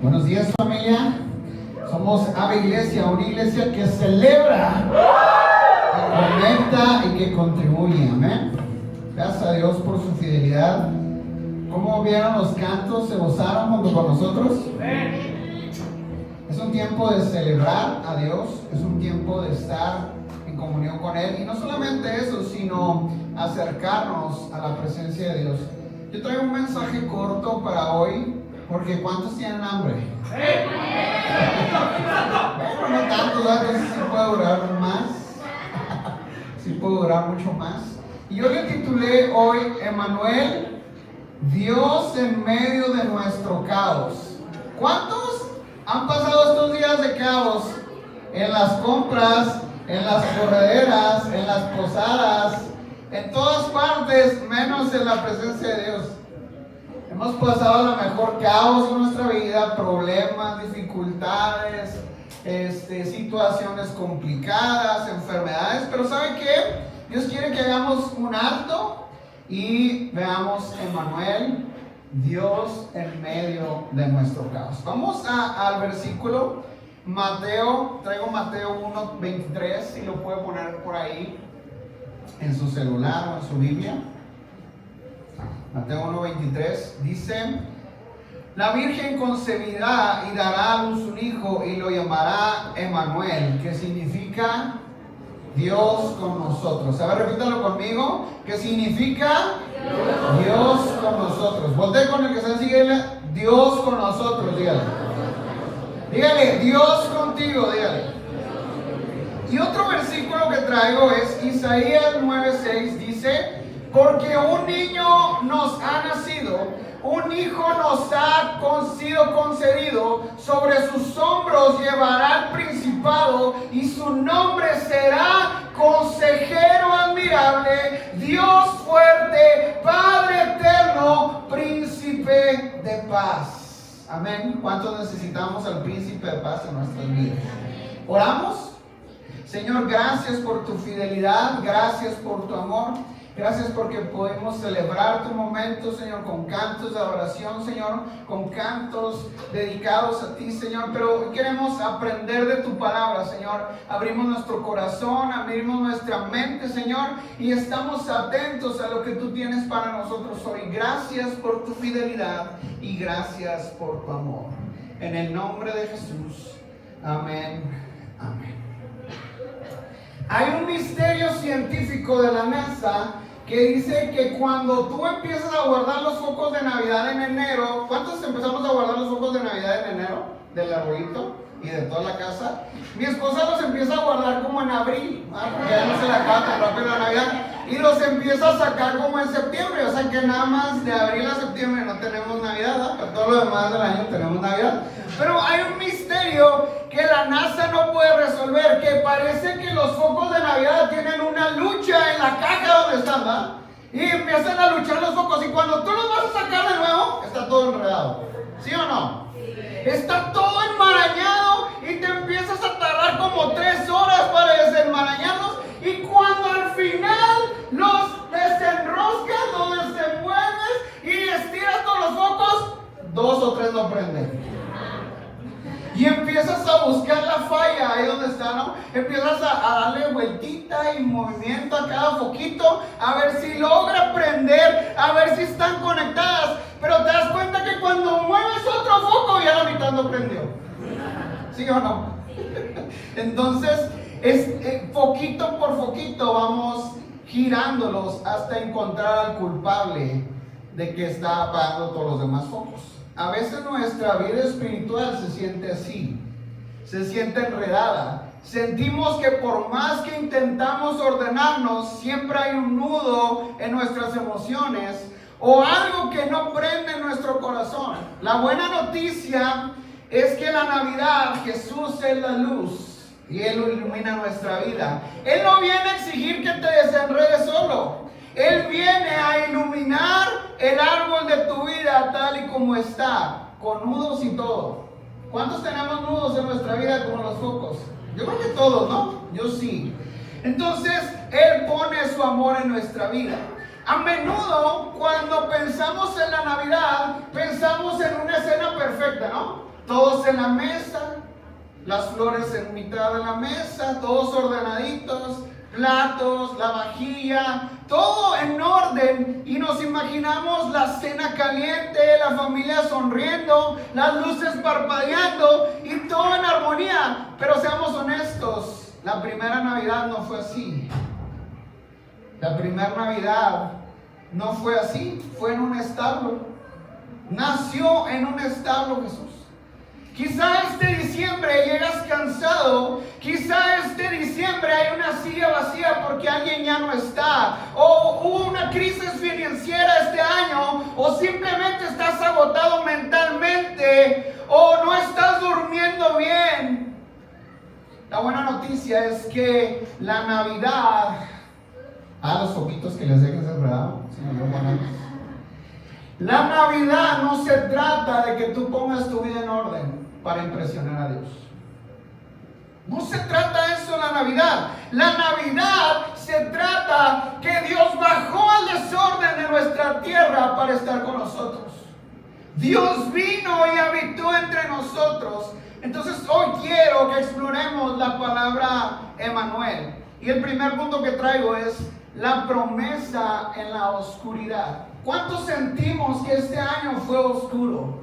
Buenos días, familia. Somos Ave Iglesia, una iglesia que celebra, que conecta y que contribuye. Amén. Gracias a Dios por su fidelidad. ¿Cómo vieron los cantos? ¿Se gozaron junto con nosotros? Es un tiempo de celebrar a Dios, es un tiempo de estar en comunión con Él. Y no solamente eso, sino acercarnos a la presencia de Dios. Yo traigo un mensaje corto para hoy. Porque ¿cuántos tienen hambre? Bueno, no tanto, entonces sí puedo durar más. Sí puedo durar mucho más. Y yo le titulé hoy, Emmanuel, Dios en medio de nuestro caos. ¿Cuántos han pasado estos días de caos? En las compras, en las correderas, en las posadas, en todas partes, menos en la presencia de Dios. Hemos pasado a lo mejor caos en nuestra vida, problemas, dificultades, situaciones complicadas, enfermedades, pero ¿sabe qué? Dios quiere que hagamos un alto y veamos Emmanuel, Dios en medio de nuestro caos. Vamos al versículo Mateo, traigo Mateo 1:23, si lo puede poner por ahí en su celular o en su Biblia. Mateo 1:23 dice: la Virgen concebirá y dará a luz un hijo y lo llamará Emmanuel, que significa Dios con nosotros. A ver, repítalo conmigo. ¿Qué significa? Dios con nosotros. Voltea con el que se sigue. Dios con nosotros, dígale. Dígale, Dios contigo, dígale. Y otro versículo que traigo es Isaías 9:6, dice: porque un niño nos ha nacido, un hijo nos ha sido concedido, sobre sus hombros llevará el principado y su nombre será Consejero Admirable, Dios Fuerte, Padre Eterno, Príncipe de Paz. Amén. ¿Cuántos necesitamos al Príncipe de Paz en nuestras vidas? ¿Oramos? Señor, gracias por tu fidelidad, gracias por tu amor. Gracias porque podemos celebrar tu momento, Señor, con cantos de adoración, Señor, con cantos dedicados a ti, Señor. Pero hoy queremos aprender de tu palabra, Señor. Abrimos nuestro corazón, abrimos nuestra mente, Señor, y estamos atentos a lo que tú tienes para nosotros hoy. Gracias por tu fidelidad y gracias por tu amor. En el nombre de Jesús. Amén. Amén. Hay un misterio científico de la NASA que dice que cuando tú empiezas a guardar los focos de Navidad en enero, ¿cuántos empezamos a guardar los focos de Navidad en enero? Del arbolito y de toda la casa. Mi esposa los empieza a guardar como en abril, porque ya no se le acaba tan rápido la Navidad, y los empieza a sacar como en septiembre, o sea que nada más de abril a septiembre no tenemos Navidad, pero todo lo demás del año tenemos Navidad. Pero hay un misterio que la NASA no puede resolver, que parece que los focos de Navidad tienen una lucha en la caja donde están, ¿verdad? Y empiezan a luchar los focos, y cuando tú los vas a sacar de nuevo, está todo enredado. ¿Sí o no? Está todo enmarañado y te empiezas a tardar como 3 horas para desenmarañarlos, y cuando al final los desenroscas, los desenvuelves y estiras todos los focos, 2 o 3 no prenden. Y empiezas a buscar la falla ahí donde está, ¿no? Empiezas a darle vueltita y movimiento a cada foquito, a ver si logra prender, a ver si están conectadas. Pero te das cuenta que cuando mueves otro foco, ya la mitad no prendió. ¿Sí o no? Entonces, foquito por foquito vamos girándolos hasta encontrar al culpable de que está apagando todos los demás focos. A veces nuestra vida espiritual se siente así, se siente enredada. Sentimos que por más que intentamos ordenarnos, siempre hay un nudo en nuestras emociones o algo que no prende en nuestro corazón. La buena noticia es que la Navidad, Jesús es la luz y Él ilumina nuestra vida. Él no viene a exigir que te desenredes solo. Él viene a iluminar el árbol de tu vida tal y como está, con nudos y todo. ¿Cuántos tenemos nudos en nuestra vida como los focos? Yo creo que todos, ¿no? Yo sí. Entonces, Él pone su amor en nuestra vida. A menudo, cuando pensamos en la Navidad, pensamos en una escena perfecta, ¿no? en la mesa, las flores en mitad de la mesa, todos ordenaditos, platos, la vajilla, todo en orden, y nos imaginamos la cena caliente, la familia sonriendo, las luces parpadeando y todo en armonía. Pero seamos honestos, la primera Navidad no fue así. La primera Navidad no fue así, fue en un establo. Nació en un establo Jesús. Quizá este diciembre llegas cansado, quizá este diciembre hay una silla vacía porque alguien ya no está, o hubo una crisis financiera este año, o simplemente estás agotado mentalmente, o no estás durmiendo bien. La buena noticia es que la Navidad, los ojitos que les dejes enredado, la Navidad no se trata de que tú pongas tu vida en orden para impresionar a Dios. No se trata de eso la Navidad. La Navidad se trata que Dios bajó al desorden de nuestra tierra para estar con nosotros. Dios vino y habitó entre nosotros. Entonces hoy quiero que exploremos la palabra Emmanuel. Y el primer punto que traigo es la promesa en la oscuridad. ¿Cuántos sentimos que este año fue oscuro?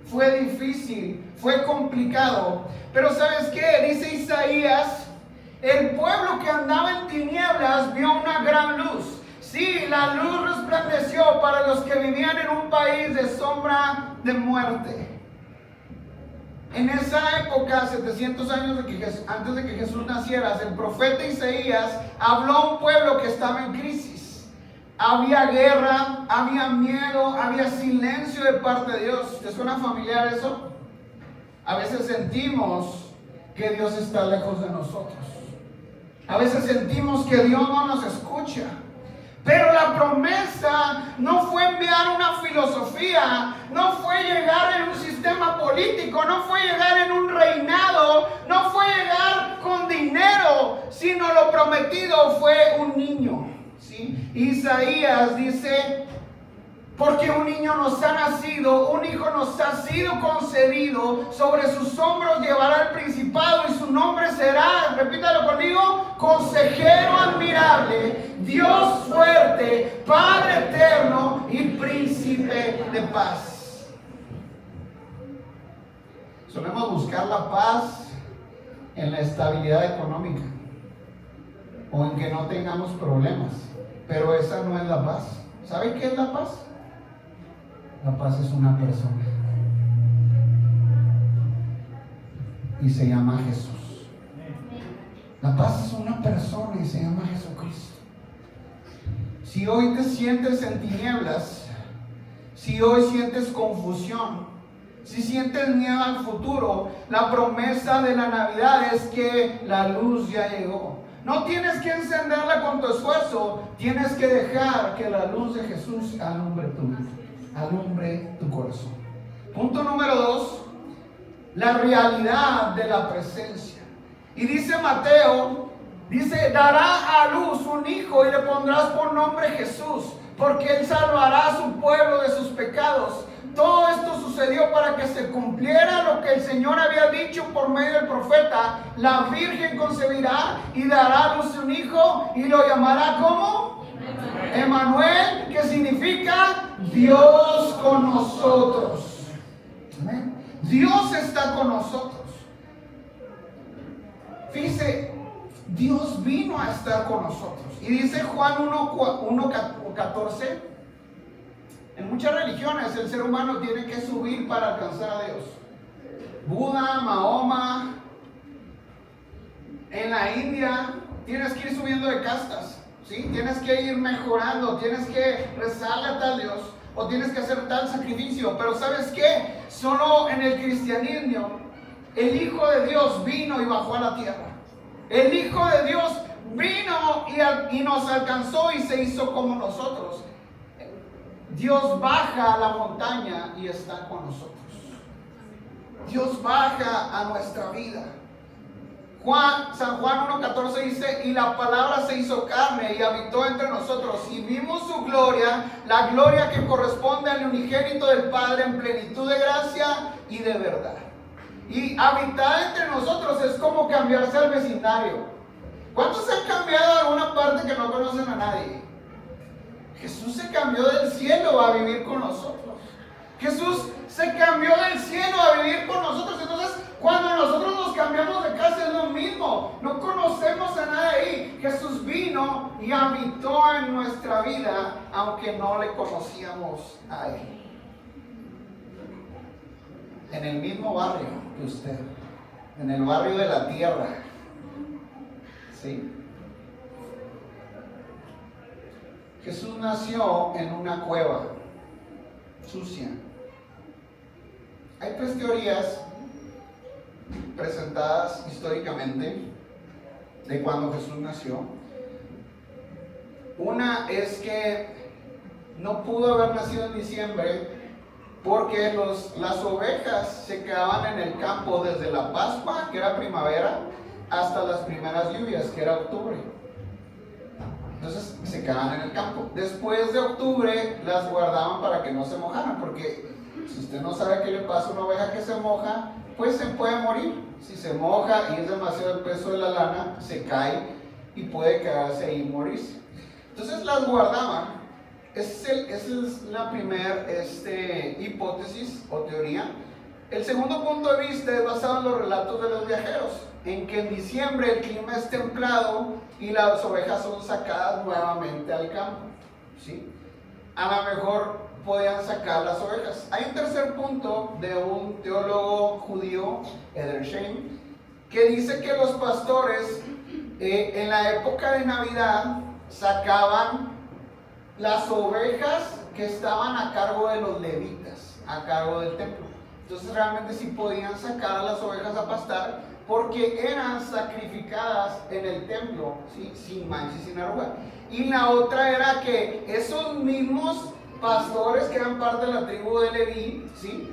Fue difícil, fue complicado. Pero ¿sabes qué? Dice Isaías, el pueblo que andaba en tinieblas vio una gran luz. Sí, la luz resplandeció para los que vivían en un país de sombra de muerte. En esa época, 700 años antes de que Jesús naciera, el profeta Isaías habló a un pueblo que estaba en crisis. Había guerra, había miedo, había silencio de parte de Dios. ¿Te suena familiar eso? A veces sentimos que Dios está lejos de nosotros. A veces sentimos que Dios no nos escucha. Pero la promesa no fue enviar una filosofía, no fue llegar en un sistema político, no fue llegar en un reinado, no fue llegar con dinero, sino lo prometido fue un niño. ¿Sí? Isaías dice, porque un niño nos ha nacido, un hijo nos ha sido concedido, sobre sus hombros llevará el principado y su nombre será, repítalo conmigo, Consejero admirable, Dios fuerte, Padre eterno y Príncipe de paz. Solemos buscar la paz en la estabilidad económica o en que no tengamos problemas, pero esa no es la paz. ¿Saben qué es la paz? La paz es una persona y se llama Jesús. La paz es una persona y se llama Jesucristo. Si hoy te sientes en tinieblas, si hoy sientes confusión, si sientes miedo al futuro, la promesa de la Navidad es que la luz ya llegó. No tienes que encenderla con tu esfuerzo, tienes que dejar que la luz de Jesús alumbre tu vida, alumbre tu corazón. Punto número 2, la realidad de la presencia. Y dice Mateo, dice, dará a luz un hijo y le pondrás por nombre Jesús, porque él salvará a su pueblo de sus pecados. Todo esto sucedió para que se cumpliera lo que el Señor había dicho por medio del profeta. La virgen concebirá y dará a luz un hijo y lo llamará ¿cómo? Emmanuel, que significa Dios con nosotros. ¿Amén? Dios está con nosotros. Fíjese, Dios vino a estar con nosotros. Y dice Juan 1:14. En muchas religiones el ser humano tiene que subir para alcanzar a Dios. Buda, Mahoma, en la India tienes que ir subiendo de castas, ¿sí? Tienes que ir mejorando, tienes que rezarle a tal Dios o tienes que hacer tal sacrificio. Pero ¿sabes qué? Solo en el cristianismo el Hijo de Dios vino y bajó a la tierra. El Hijo de Dios vino y nos alcanzó y se hizo como nosotros. Dios baja a la montaña y está con nosotros. Dios baja a nuestra vida. San Juan 1:14 dice, y la palabra se hizo carne y habitó entre nosotros, y vimos su gloria, la gloria que corresponde al unigénito del Padre en plenitud de gracia y de verdad. Y habitar entre nosotros es como cambiarse al vecindario. ¿Cuántos han cambiado a alguna parte que no conocen a nadie? Jesús se cambió del cielo a vivir con nosotros. Jesús se cambió del cielo a vivir con nosotros. Entonces, cuando nosotros nos cambiamos de casa es lo mismo. No conocemos a nadie ahí. Jesús vino y habitó en nuestra vida, aunque no le conocíamos a Él. En el mismo barrio que usted, en el barrio de la tierra. ¿Sí? Jesús nació en una cueva sucia. Hay 3 teorías presentadas históricamente de cuando Jesús nació. Una es que no pudo haber nacido en diciembre porque las ovejas se quedaban en el campo desde la Pascua, que era primavera, hasta las primeras lluvias, que era octubre. Entonces se quedaban en el campo. Después de octubre las guardaban para que no se mojaran, porque si usted no sabe qué le pasa a una oveja que se moja, pues se puede morir. Si se moja y es demasiado el peso de la lana, se cae y puede quedarse ahí y morirse. Entonces las guardaban. Esa es la primera hipótesis o teoría. El segundo punto de vista es basado en los relatos de los viajeros, en que en diciembre el clima es templado y las ovejas son sacadas nuevamente al campo, ¿sí? A lo mejor podían sacar las ovejas. Hay un tercer punto de un teólogo judío, Edersheim, que dice que los pastores en la época de Navidad sacaban las ovejas que estaban a cargo de los levitas, a cargo del templo. Entonces realmente sí podían sacar a las ovejas a pastar porque eran sacrificadas en el templo, ¿sí? Sin mancha y sin arruga. Y la otra era que esos mismos pastores que eran parte de la tribu de Leví, ¿sí?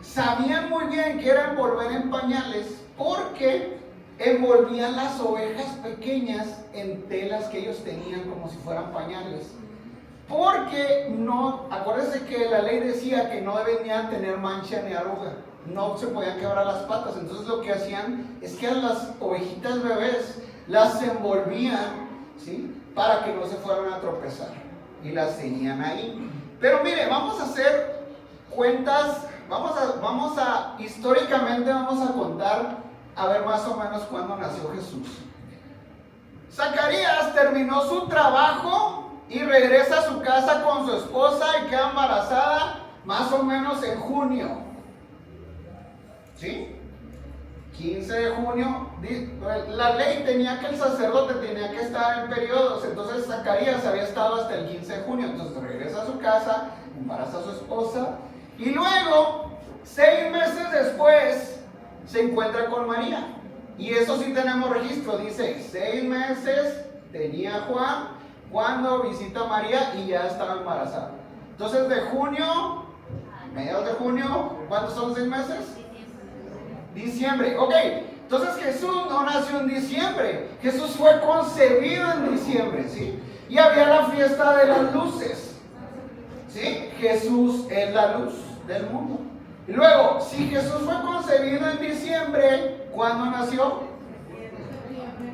Sabían muy bien que era envolver en pañales porque envolvían las ovejas pequeñas en telas que ellos tenían como si fueran pañales. Porque no, acuérdense que la ley decía que no debían tener mancha ni arruga, no se podían quebrar las patas. Entonces lo que hacían es que a las ovejitas bebés las envolvían, ¿sí? Para que no se fueran a tropezar y las tenían ahí. Pero mire, vamos a hacer cuentas, históricamente vamos a contar a ver más o menos cuándo nació Jesús. Zacarías terminó su trabajo y regresa a su casa con su esposa y queda embarazada más o menos en junio. ¿Sí? 15 de junio. La ley tenía que el sacerdote tenía que estar en periodos. Entonces Zacarías había estado hasta el 15 de junio. Entonces regresa a su casa, embaraza a su esposa. Y luego, 6 meses después, se encuentra con María. Y eso sí tenemos registro. Dice, 6 meses tenía Juan cuando visita a María y ya estaba embarazada. Entonces de junio, mediados de junio, ¿cuántos son 6 meses? Diciembre, ok. Entonces Jesús no nació en diciembre, Jesús fue concebido en diciembre, ¿sí? Y había la fiesta de las luces, ¿sí? Jesús es la luz del mundo. Y luego, si Jesús fue concebido en diciembre, ¿cuándo nació?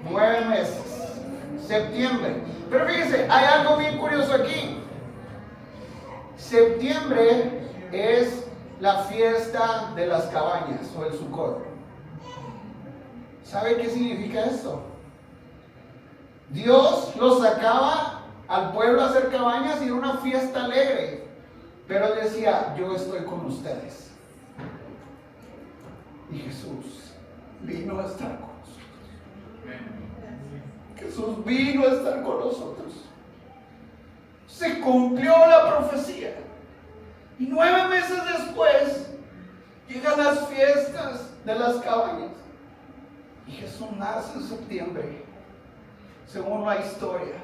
9 meses, septiembre. Pero fíjense, hay algo bien curioso aquí. Septiembre es la fiesta de las cabañas o el Sukkot. ¿Sabe qué significa esto? Dios los sacaba al pueblo a hacer cabañas y era una fiesta alegre. Pero él decía, yo estoy con ustedes. Y Jesús vino a estar con nosotros. Jesús vino a estar con nosotros. Se cumplió la profecía. Y 9 meses después llegan las fiestas de las cabañas. Y Jesús nace en septiembre, según la historia.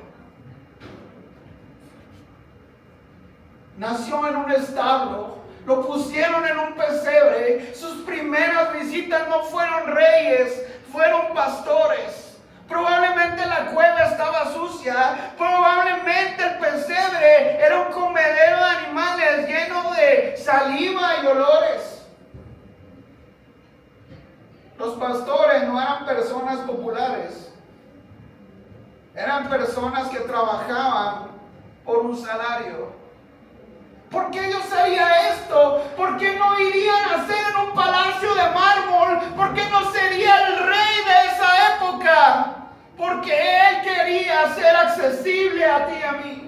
Nació en un establo, lo pusieron en un pesebre. Sus primeras visitas no fueron reyes, fueron pastores. Probablemente la cueva estaba sucia, probablemente el pesebre era un comedero de animales lleno de saliva y olores. Los pastores no eran personas populares. Eran personas que trabajaban por un salario. ¿Por qué Dios haría esto? ¿Por qué no iría a nacer en un palacio de mármol? ¿Por qué no sería el rey de esa época? Porque Él quería ser accesible a ti y a mí.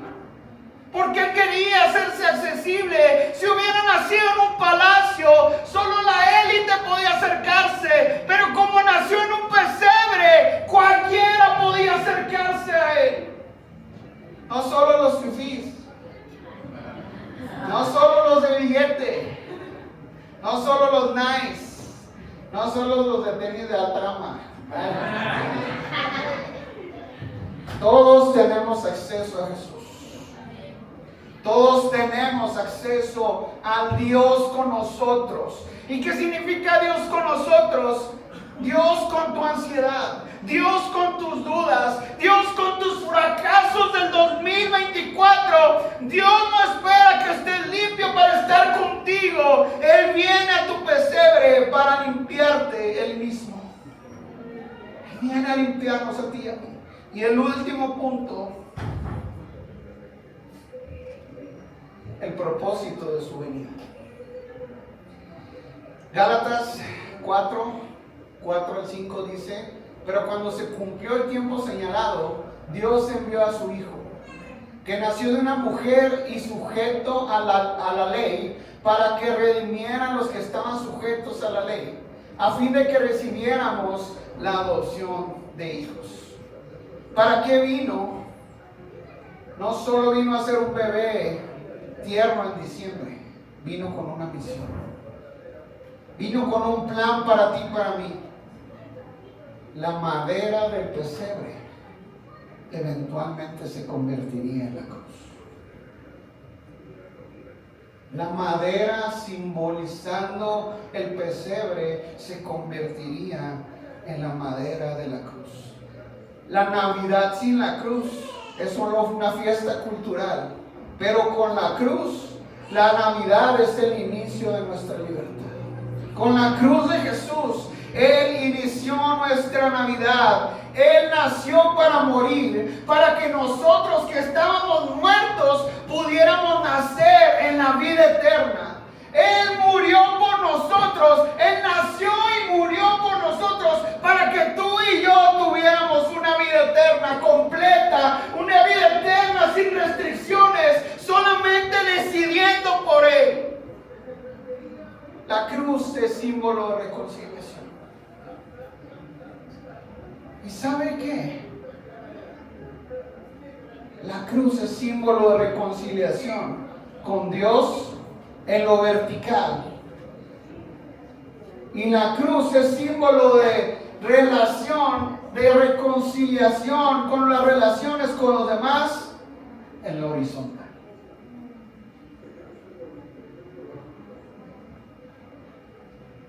Porque Él quería hacerse accesible. Si hubiera nacido en un palacio, solo la élite podía acercarse. Pero como nació en un pesebre, cualquiera podía acercarse a Él. No solo los fifís, no solo los de billete, no solo los nice, no solo los de tenis de Altrama. Todos tenemos acceso a Jesús. Todos tenemos acceso al Dios con nosotros. ¿Y qué significa Dios con nosotros? Dios con tu ansiedad, Dios con tus dudas, Dios con tus fracasos del 2024. Dios no espera que estés limpio para estar contigo. Él viene a tu pesebre para limpiarte Él mismo. Él viene a limpiarnos a ti y a mí. Y el último punto, el propósito de su venida. Gálatas 4 al 5 dice: pero cuando se cumplió el tiempo señalado, Dios envió a su Hijo, que nació de una mujer y sujeto a la ley, para que redimieran los que estaban sujetos a la ley, a fin de que recibiéramos la adopción de hijos. ¿Para qué vino? No solo vino a ser un bebé tierno en diciembre, vino con una misión. Vino con un plan para ti y para mí. La madera del pesebre eventualmente se convertiría en la cruz. La madera simbolizando el pesebre se convertiría en la madera de la cruz. La Navidad sin la cruz es solo una fiesta cultural, pero con la cruz, la Navidad es el inicio de nuestra libertad. Con la cruz de Jesús, Él inició nuestra Navidad. Él nació para morir, para que nosotros que estábamos muertos pudiéramos nacer en la vida eterna. Él murió por nosotros, Él nació y murió por nosotros para que tú y yo tuviéramos una vida eterna completa, una vida eterna sin restricciones, solamente decidiendo por Él. La cruz es símbolo de reconciliación. ¿Y sabe qué? La cruz es símbolo de reconciliación con Dios en lo vertical. Y la cruz es símbolo de relación, de reconciliación con las relaciones con los demás en lo horizontal.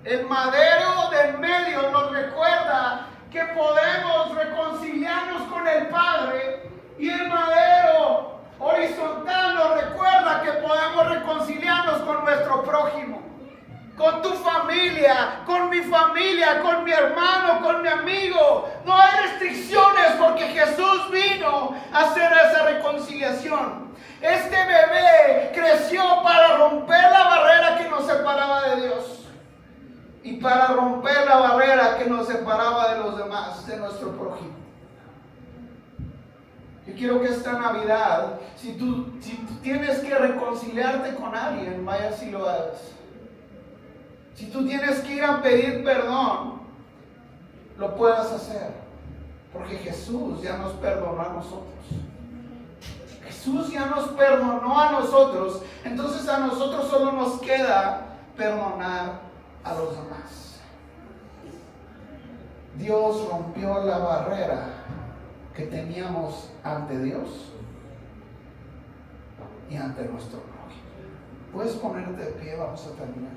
El madero del medio nos recuerda que podemos reconciliarnos con el Padre, y el madero horizontal nos recuerda que podemos reconciliarnos con nuestro prójimo, con tu familia, con mi hermano, con mi amigo. No hay restricciones porque Jesús vino a hacer esa reconciliación. Este bebé creció para romper la barrera que nos separaba de Dios. Y para romper la barrera que nos separaba de los demás, de nuestro prójimo. Yo quiero que esta Navidad, si tú tienes que reconciliarte con alguien, vaya si lo hagas. Si tú tienes que ir a pedir perdón, lo puedas hacer. Porque Jesús ya nos perdonó a nosotros. Jesús ya nos perdonó a nosotros. Entonces a nosotros solo nos queda perdonar a los demás. Dios rompió la barrera que teníamos ante Dios y ante nuestro prójimo. Puedes ponerte de pie, vamos a terminar.